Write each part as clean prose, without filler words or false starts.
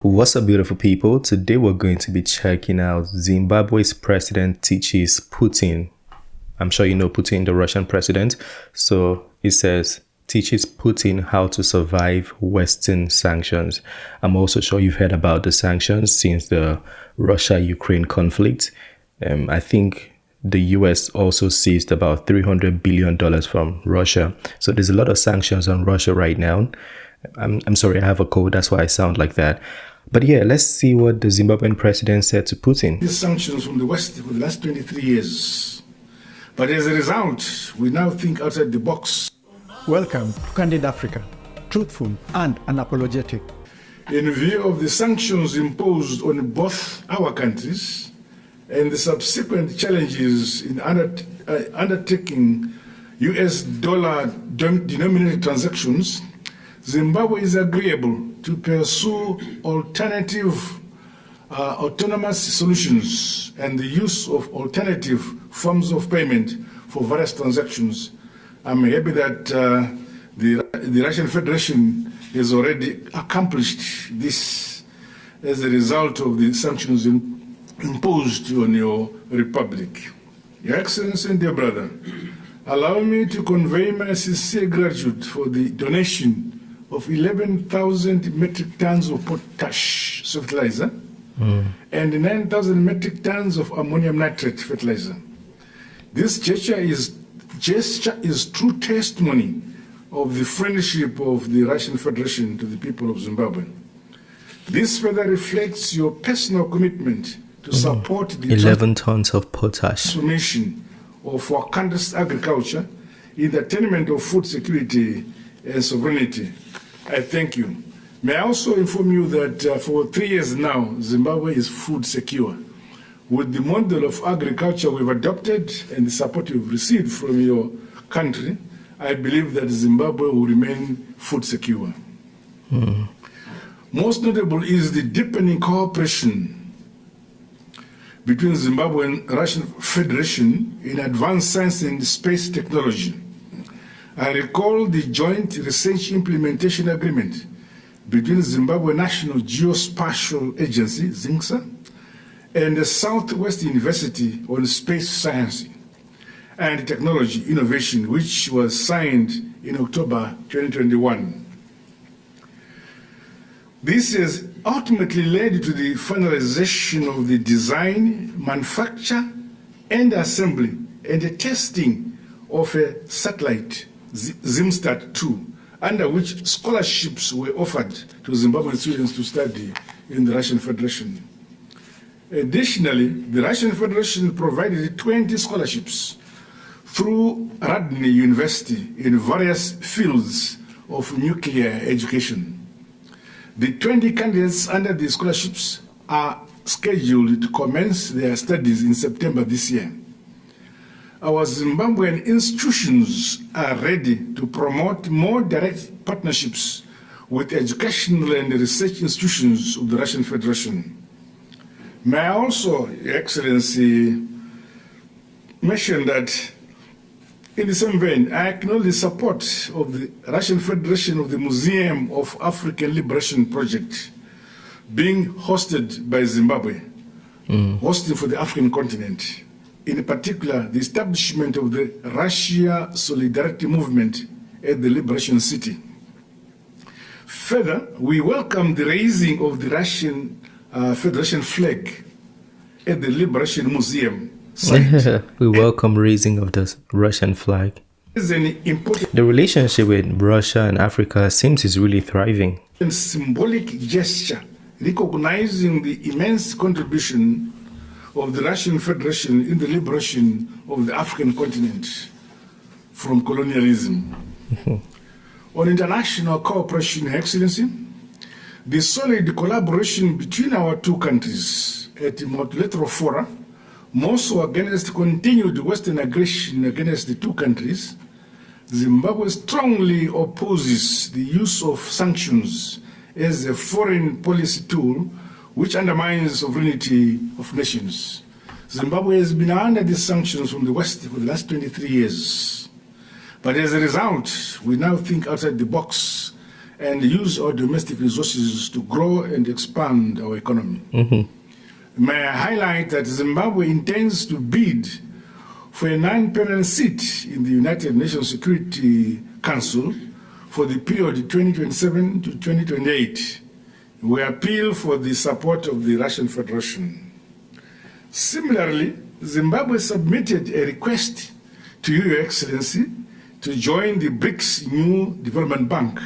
What's up, beautiful people? Today we're going to be checking out Zimbabwe's president teaches Putin. I'm sure you know Putin, the Russian president. So it says, teaches Putin how to survive Western sanctions. I'm also sure you've heard about the sanctions since the Russia-Ukraine conflict. I think the US also seized about $300 billion from Russia. So there's a lot of sanctions on Russia right now. I'm sorry, I have a cold, that's why I sound like that. But yeah, let's see what the Zimbabwean president said to Putin. These sanctions from the West for the last 23 years. But as a result, we now think outside the box. Welcome to Candid Africa, truthful and unapologetic. In view of the sanctions imposed on both our countries and the subsequent challenges in undertaking US dollar denominated transactions, Zimbabwe is agreeable to pursue alternative autonomous solutions and the use of alternative forms of payment for various transactions. I'm happy that the Russian Federation has already accomplished this as a result of the sanctions imposed on your republic. Your Excellency and dear brother, allow me to convey my sincere gratitude for the donation of 11,000 metric tons of potash fertilizer and 9,000 metric tons of ammonium nitrate fertilizer. This gesture is true testimony of the friendship of the Russian Federation to the people of Zimbabwe. This further reflects your personal commitment to support the 11 tons of potash transformation of our country's agriculture in the attainment of food security and sovereignty. I thank you. May I also inform you that for 3 years now, Zimbabwe is food secure. With the model of agriculture we've adopted and the support we've received from your country, I believe that Zimbabwe will remain food secure. Most notable is the deepening cooperation between Zimbabwe and Russian Federation in advanced science and space technology. I recall the Joint Research Implementation Agreement between Zimbabwe National Geospatial Agency, ZINGSA, and the Southwest University on Space Science and Technology Innovation, which was signed in October 2021. This has ultimately led to the finalization of the design, manufacture, and assembly and the testing of a satellite, ZimStat-2, under which scholarships were offered to Zimbabwean students to study in the Russian Federation. Additionally, the Russian Federation provided 20 scholarships through Radny University in various fields of nuclear education. The 20 candidates under the scholarships are scheduled to commence their studies in September this year. Our Zimbabwean institutions are ready to promote more direct partnerships with educational and research institutions of the Russian Federation. May I also, Your Excellency, mention that in the same vein, I acknowledge the support of the Russian Federation of the Museum of African Liberation Project being hosted by Zimbabwe, hosting for the African continent. In particular, the establishment of the Russia Solidarity Movement at the Liberation City. Further, we welcome the raising of the Russian Federation flag at the Liberation Museum site. We welcome raising of the Russian flag. Is an important The relationship with Russia and Africa seems is really thriving. symbolic gesture recognizing the immense contribution of the Russian Federation in the liberation of the African continent from colonialism. On international cooperation, Your Excellency, the solid collaboration between our two countries at multilateral fora, more so against continued Western aggression against the two countries, Zimbabwe strongly opposes the use of sanctions as a foreign policy tool which undermines sovereignty of nations. Zimbabwe has been under these sanctions from the West for the last 23 years. But as a result, we now think outside the box and use our domestic resources to grow and expand our economy. May I highlight that Zimbabwe intends to bid for a non-permanent seat in the United Nations Security Council for the period 2027 to 2028. We appeal for the support of the Russian Federation. Similarly, Zimbabwe submitted a request to you, Your Excellency, to join the BRICS New Development Bank.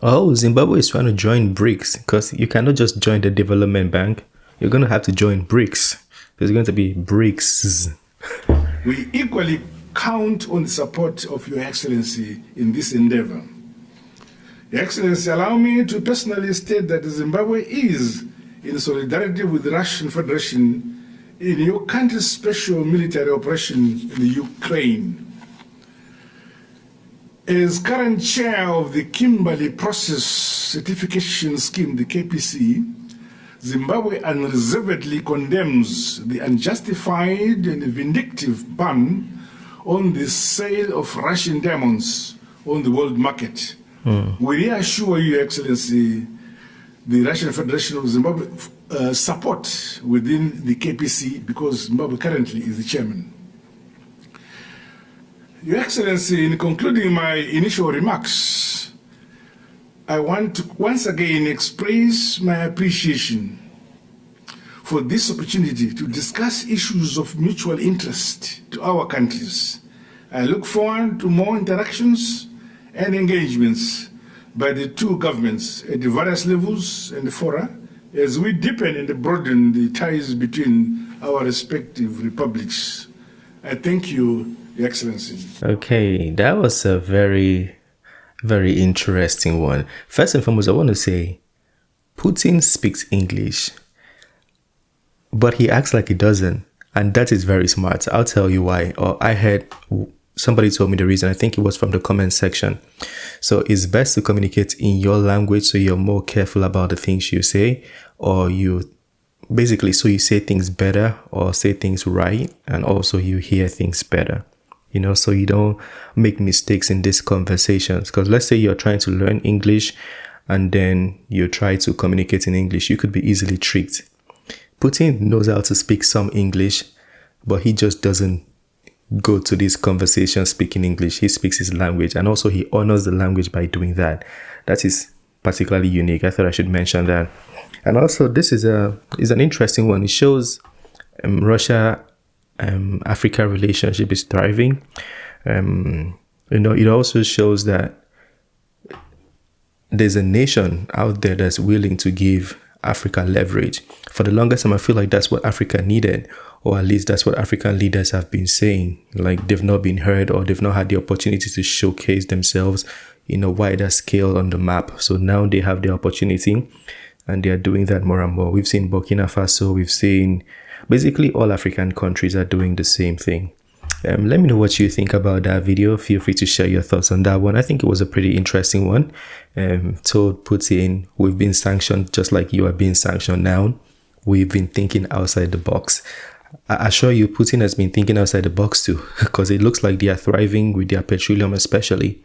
Oh, Zimbabwe is trying to join BRICS, because you cannot just join the development bank. You're going to have to join BRICS. There's going to be BRICS. We equally count on the support of Your Excellency in this endeavor. Your Excellency, allow me to personally state that Zimbabwe is in solidarity with the Russian Federation in your country's special military operation in the Ukraine. As current chair of the Kimberley Process Certification Scheme, the KPC, Zimbabwe unreservedly condemns the unjustified and vindictive ban on the sale of Russian diamonds on the world market. We reassure you, Your Excellency, the Russian Federation of Zimbabwe support within the KPC, because Zimbabwe currently is the chairman. Your Excellency, in concluding my initial remarks, I want to once again express my appreciation for this opportunity to discuss issues of mutual interest to our countries. I look forward to more interactions and engagements by the two governments at the various levels and fora as we deepen and broaden the ties between our respective republics. I thank you, Your Excellency. Okay, that was a very, very interesting one. First and foremost, I want to say Putin speaks English, but he acts like he doesn't. And that is very smart. I'll tell you why. Or I heard somebody told me the reason. I think it was from the comment section. So it's best to communicate in your language so you're more careful about the things you say, or you basically so you say things better or say things right, and also you hear things better. You know, so you don't make mistakes in these conversations. Because let's say you're trying to learn English and then you try to communicate in English, you could be easily tricked. Putin knows how to speak some English, but he just doesn't go to these conversations speaking English. He speaks his language, and also he honors the language by doing that. That is particularly unique. I thought I should mention that. And also, this is an interesting one. It shows Russia Africa relationship is thriving. It also shows that there's a nation out there that's willing to give Africa leverage. For the longest time, I feel like that's what Africa needed, or at least that's what African leaders have been saying. Like, they've not been heard, or they've not had the opportunity to showcase themselves in a wider scale on the map. So now they have the opportunity, and they are doing that more and more. We've seen Burkina Faso, we've seen basically all African countries are doing the same thing. Let me know what you think about that video. Feel free to share your thoughts on that one. I think it was a pretty interesting one. Told Putin, we've been sanctioned just like you are being sanctioned now. We've been thinking outside the box. I assure you, Putin has been thinking outside the box too, because it looks like they are thriving with their petroleum especially.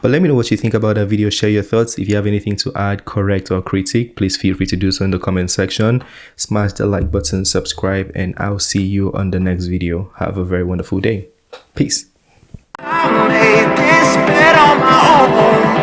But let me know what you think about that video. Share your thoughts. If you have anything to add, correct, or critique, please feel free to do so in the comment section. Smash the like button, subscribe, and I'll see you on the next video. Have a very wonderful day. Peace. I made this bed on my own.